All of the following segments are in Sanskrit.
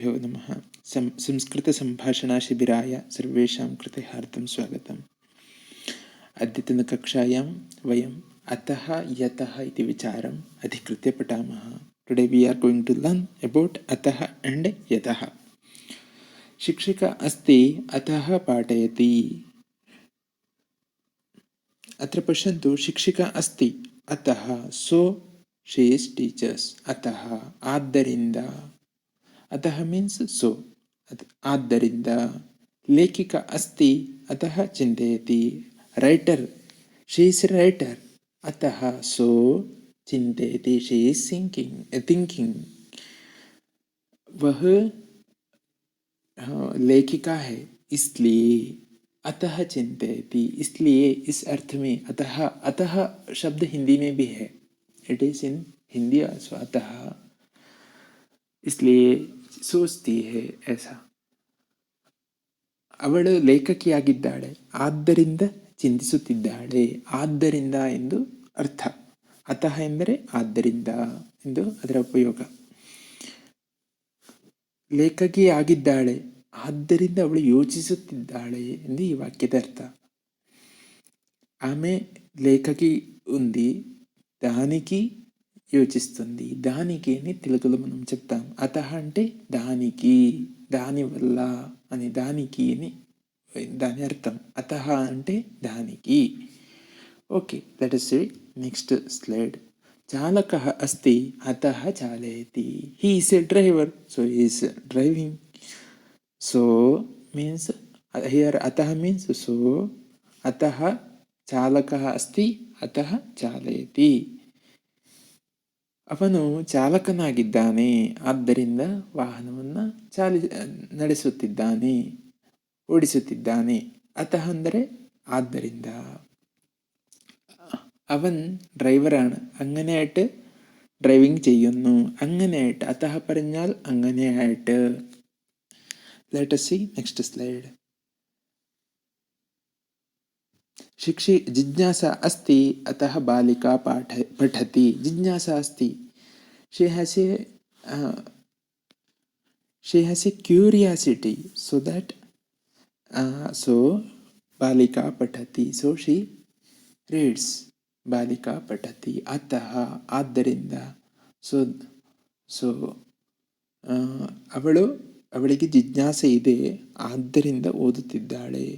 यो नमः। संस्कृतसम्भाषणाशिबिराय सर्वेषां कृते हार्दं स्वागतम्। अद्यतनकक्षायां वयम् अतः यतः इति विचारम् अधिकृत्य पठामः। Today we are going to learn about अतः एण्ड् यतः। शिक्षिका अस्ति अतः पाठयति। अत्र पश्यन्तु, शिक्षिका अस्ति अतः, सो शी इस् टीचर्स्। अतः ಆದ್ದರಿಂದ, अतः मीन्स् सो, ಆದ್ದರಿಂದ लेखिका अस्ति अतः चिन्तयति। रैटर्, शी इस् रैटर्, अतः सो चिन्तयति, शी इस् थिङ्किङ्ग्। वह लेखिका है इसलिए अतः चिन्तयति। इसलिए इस अर्थ में अतः, अतः शब्द हिंदी में भी है, it is in Hindi also. अतः इसलिए सोचती है ऐसा। ಅವಳು ಲೇಖಕಿಯಾಗಿದ್ದಾಳೆ, ಆದ್ದರಿಂದ ಚಿಂತಿಸುತ್ತಿದ್ದಾಳೆ. ಆದ್ದರಿಂದ ಎಂದು ಅರ್ಥ. ಅತಃ ಎಂದರೆ ಆದ್ದರಿಂದ ಎಂದು ಅದರ ಉಪಯೋಗ. ಲೇಖಕಿಯಾಗಿದ್ದಾಳೆ, ಆದ್ದರಿಂದ ಅವಳು ಯೋಚಿಸುತ್ತಿದ್ದಾಳೆ ಎಂದು ఈ వాక్యದ అర్థ. ఆమె లేఖకి ఉంది, దానికి యోచిస్తుంది. దానికి అని తెలుగులో మనం చెప్తాం. అతః అంటే దానికి, దానివల్ల అని, దానికి అని దాని అర్థం. అతః అంటే దానికి. Okay, let us see next slide. చాలకः अस्ति अतः चालयति. he is a driver, so he is driving. so means here atah means so. atah चालकः अस्ति अतः चालयति. ಅವನು ಚಾಲಕನಾಗಿದ್ದಾನೆ, ಆದ್ದರಿಂದ ವಾಹನವನ್ನು ನಡೆಸುತ್ತಿದ್ದಾನೆ, ഓടിಸುತ್ತಿದ್ದಾನೆ. അतः ಅಂದರೆ ಆದ್ದರಿಂದ. അവൻ ഡ്രൈവറാണ്, അങ്ങനെയായിട്ട് ഡ്രൈവിംഗ് ചെയ്യുന്നു, അങ്ങനെയായിട്ട്. അतः പറഞ്ഞാൽ അങ്ങനെയായിട്ട്. Let us see next slide. जिज्ञासा अस्ति अतः बालिका पठति. जिज्ञासा अस्ति, she has a curiosity, so that so balika patati, so she reads. balika patati अतः ಆದ್ದರಿಂದ. so ಅವಳಿಗೆ ಜಿಜ್ಞಾಸೆ ಇದೆ, ಆದ್ದರಿಂದ ಓದುತ್ತಿದ್ದಾಳೆ.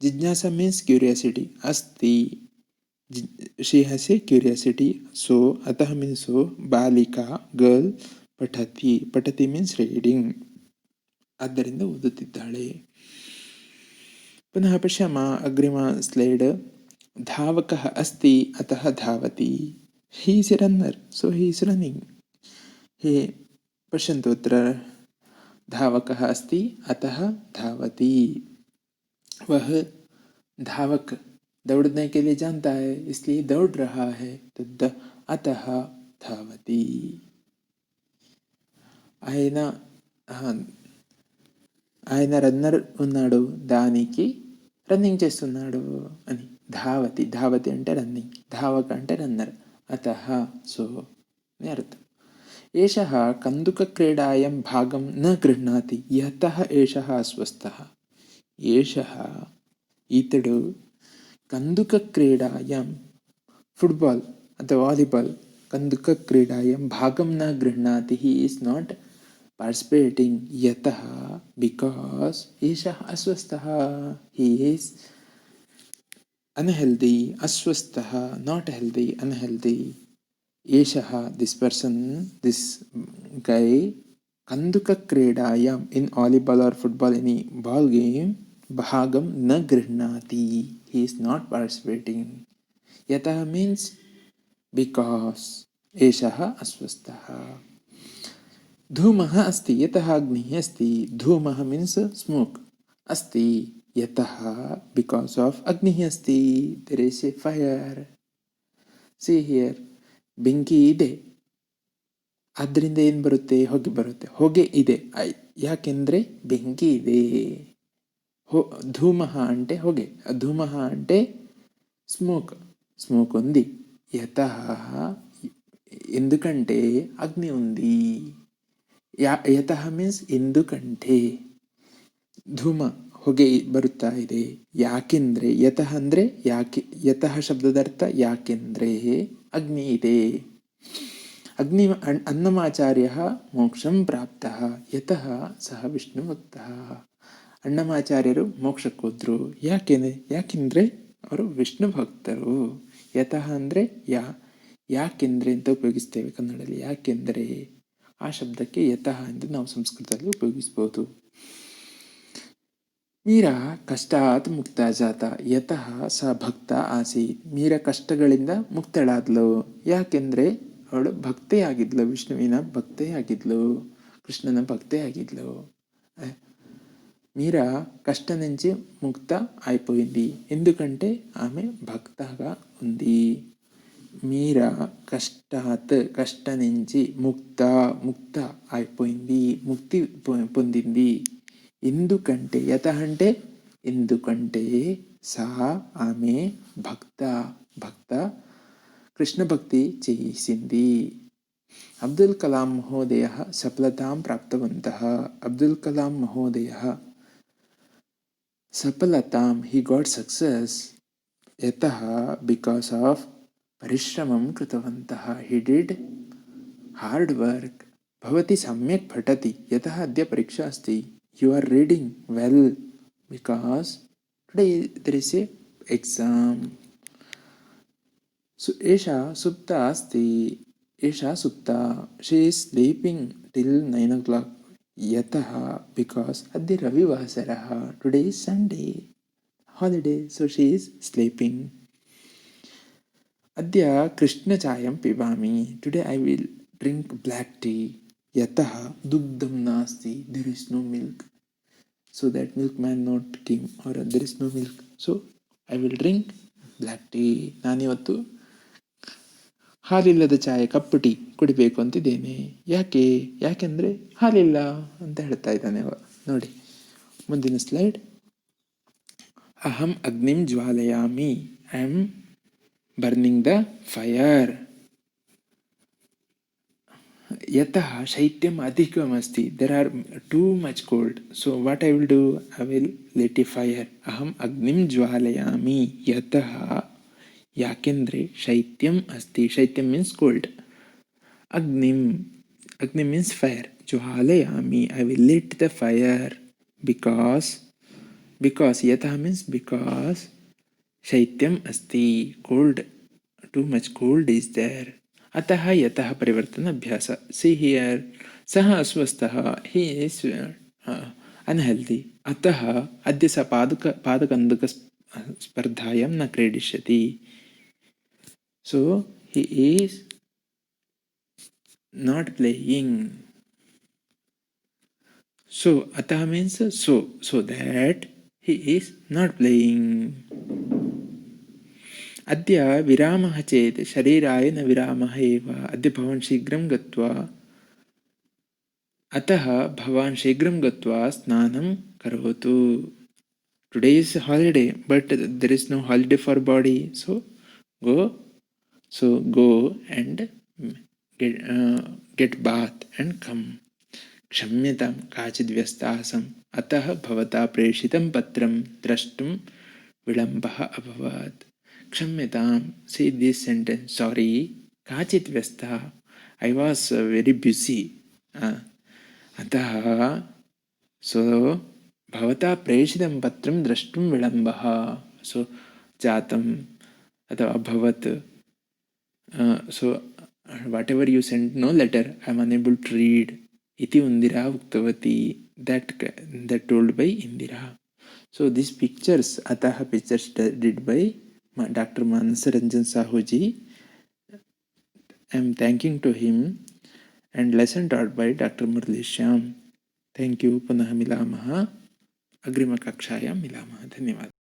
ಜಿಜ್ಞಾಸಾ means curiosity. अस्ति, she has a curiosity, so atah means so. balika girl, patati means reading, ಆದ್ದರಿಂದ ಓದುತ್ತಿದ್ದಾಳೆ. पुनः पश्याम अग्रिम स्लैड. धावकः अस्ति अतः धावति. he is a runner, so he is running. हे पश्यन्तु, अत्र धावकः अस्ति अतः धावति. वह धावक दौड़ने के लिए जानता है, इसलिए दौड़ रहा है, तो अतः धावति. ఆయన రన్నర్ ఉన్నాడు, దానికి రన్నింగ్ చేస్తున్నాడు అని. ధావతి, ధావతి అంటే రన్నింగ్, ధావక అంటే రన్నర్, అతః సో అని అర్థం. ఏషః కందుకక్రీడాయాం భాగం న గృహ్ణాతి యతః ఏషః అస్వస్థః. ఏషః ఈతడు కందుకక్రీడాయాం, ఫుట్బాల్ ಅಥವಾ వాలీబాల్, కందుకక్రీడాయాం భాగం న గృహ్ణాతి, he is not participating. yatah because esha aswastha, he is unhealthy. aswastha not healthy, unhealthy. esha this person, this guy, kanduka kridayam in volleyball or football, any ball game, bhagam na grihnati, he is not participating. yatah means because. esha aswastha. धूमः अस्ति यतः अग्निः अस्ति. धूमः मीन्स् स्मोक्. अस्ति यतः बिकास् आफ् अग्निः अस्ति, there is a fire. See here, ಬೆಂಕಿ ಇದೆ, ಆದ್ದರಿಂದ ಏನು ಬರುತ್ತೆ? ಹೊಗೆ ಬರುತ್ತೆ. ಹೊಗೆ ಇದೆ ಯಾಕೆಂದರೆ ಬೆಂಕಿ ಇದೆ. ಧೂಮಃ అంటే ಹೊಗೆ, ಧೂಮಃ అంటే స్మోక్, స్మోక్ ఉంది. యతః ఎందుకంటే అగ్ని ఉంది. ಯತಃ ಮೀನ್ಸ್ ಎಂದುಕಂಠೆ, ಧೂಮ ಹೊಗೆ ಬರುತ್ತಾ ಇದೆ. ಯಾಕೆಂದ್ರೆ, ಯತಃ ಅಂದ್ರೆ ಯಾಕೆ, ಯತಃ ಶಬ್ದದ ಅರ್ಥ ಯಾಕೆಂದ್ರೆ ಅಗ್ನಿ ಇದೆ. ಅಗ್ನಿ ಅನ್ನಮಾಚಾರ್ಯ ಮೋಕ್ಷಂ ಪ್ರಾಪ್ತ ಯತಃ ಸಹ ವಿಷ್ಣು ಭಕ್ತ. ಅಣ್ಣಮಾಚಾರ್ಯರು ಮೋಕ್ಷಕ್ಕೆ ಹೋದ್ರು ಯಾಕೆಂದ್ರೆ ಅವರು ವಿಷ್ಣು ಭಕ್ತರು. ಯತಃ ಅಂದ್ರೆ ಯಾಕೆಂದ್ರೆ ಅಂತ ಉಪಯೋಗಿಸ್ತೇವೆ ಕನ್ನಡದಲ್ಲಿ. ಯಾಕೆಂದರೆ ಆ ಶಬ್ದಕ್ಕೆ ಯತಃ ಎಂದು ನಾವು ಸಂಸ್ಕೃತದಲ್ಲಿ ಉಪಯೋಗಿಸಬಹುದು. ಮೀರಾ ಕಷ್ಟಾತ್ ಮುಕ್ತ ಜಾತ ಯತಃ ಸ ಭಕ್ತ ಆಸೀತ್. ಮೀರಾ ಕಷ್ಟಗಳಿಂದ ಮುಕ್ತಳಾದ್ಲು, ಯಾಕೆಂದ್ರೆ ಅವಳು ಭಕ್ತೆಯಾಗಿದ್ಲು, ವಿಷ್ಣುವಿನ ಭಕ್ತೆಯಾಗಿದ್ಲು, ಕೃಷ್ಣನ ಭಕ್ತೆಯಾಗಿದ್ಲು. మీరా కష్టం నుంచి ముక్త అయిపోయింది, ఎందుకంటే ఆమె భక్తగా ఉంది. మీరా కష్ట నుంచి ముక్త అయిపోయింది, ముక్తి పొందింది. ఎందుకంటే, యత అంటే ఎందుకంటే, సా ఆమె భక్త కృష్ణ భక్తి చేసింది. Abdul Kalam మహోదయ సఫలతాం ప్రాప్తవంతః. Abdul Kalam మహోదయ सफलताम, he got success, यतः because of परिश्रमं कृतवन्तः, he did hard work. भवती सम्यक् पठति, यतः अद्य परीक्षा अस्ति, you are reading well because today there is a exam. So एषा सुप्ता अस्ति, एषा सुप्ता, she is sleeping till 9 o'clock. यतः because अद्य रविवासरः, today is Sunday holiday, so she is sleeping. अद्य कृष्णचायं पिबामि, today I will drink black tea. यतः दुग्धं नास्ति, there is no milk, so that milkman not came, or there is no milk, so I will drink black tea. ನಾನಿವತ್ತು ಹಾಲಿಲ್ಲದ ಚಾಯ್, ಕಪ್ಪು ಟೀ ಕುಡಿಬೇಕು ಅಂತಿದ್ದೇನೆ. ಯಾಕೆಂದರೆ ಹಾಲಿಲ್ಲ ಅಂತ ಹೇಳ್ತಾ ಇದ್ದಾನೆ ನೋಡಿ. ಮುಂದಿನ ಸ್ಲೈಡ್. ಅಹಂ ಅಗ್ನಿಂ ಜ್ವಾಲಯಾಮಿ, I am burning the fire. ಯತಃ ಶೈತ್ಯಂ ಅಧಿಕಮಸ್ತಿ, there are too much cold, so what I will do, I will lit a fire. ಅಹಂ ಅಗ್ನಿಂ ಜ್ವಾಲಯಾಮಿ, ಯತಃ ಯಾಕೆಂದರೆ ಶೈತ್ಯಂ ಅಸ್ತಿ, ಶೈತ್ಯಂ ಮೀನ್ಸ್ ಕೋಲ್ಡ್, ಅಗ್ನಿ ಮೀನ್ಸ್ ಫೈರ್, ಜ್ವಾಲಯಾಮಿ I will lit the fire, because ಯತಃ ಮೀನ್ಸ್ ಬಿಕಾಸ್ ಶೈತ್ಯಂ ಅಸ್ತಿ, cold, too much cold is there. अतः यतः परिवर्तन अभ्यास. सी हियर, सः अस्वस्थः, ही इज अनहेल्दी. अतः अद्य स पादकन्दुक स्पर्धायां न क्रीडिष्यति. सो ही is not playing. So atah means so that he is not playing. अद्य विरामः चेत् शरीराय न विरामः एव. अद्य भवान् शीघ्रं गत्वा, अतः भवान् शीघ्रं गत्वा स्नानं करोतु. Today is holiday, but there is no holiday for body, so go and get bath and come. क्षम्यतां काचिद् व्यस्तासम्, अतः भवता प्रेषितं पत्रं द्रष्टुं विलम्बः अभवत्. क्षम्यतां, see this sentence, sorry, काचित् व्यस्ता, I was very busy. अतः so भवता प्रेषितं पत्रं द्रष्टुं विलम्बः, so जातम् अथवा अभवत्. So whatever you sent, no letter, I am unable to read. इति इंदिरा उक्तवती, that told by Indira. So these pictures, atah pictures did by Dr. Manas Ranjan Sahuji. I am thanking to him, and lesson taught by Dr. Murli Shyam. Thank you. पुनः मिलामः, अग्रिमकक्षायां मिलामः. धन्यवादः.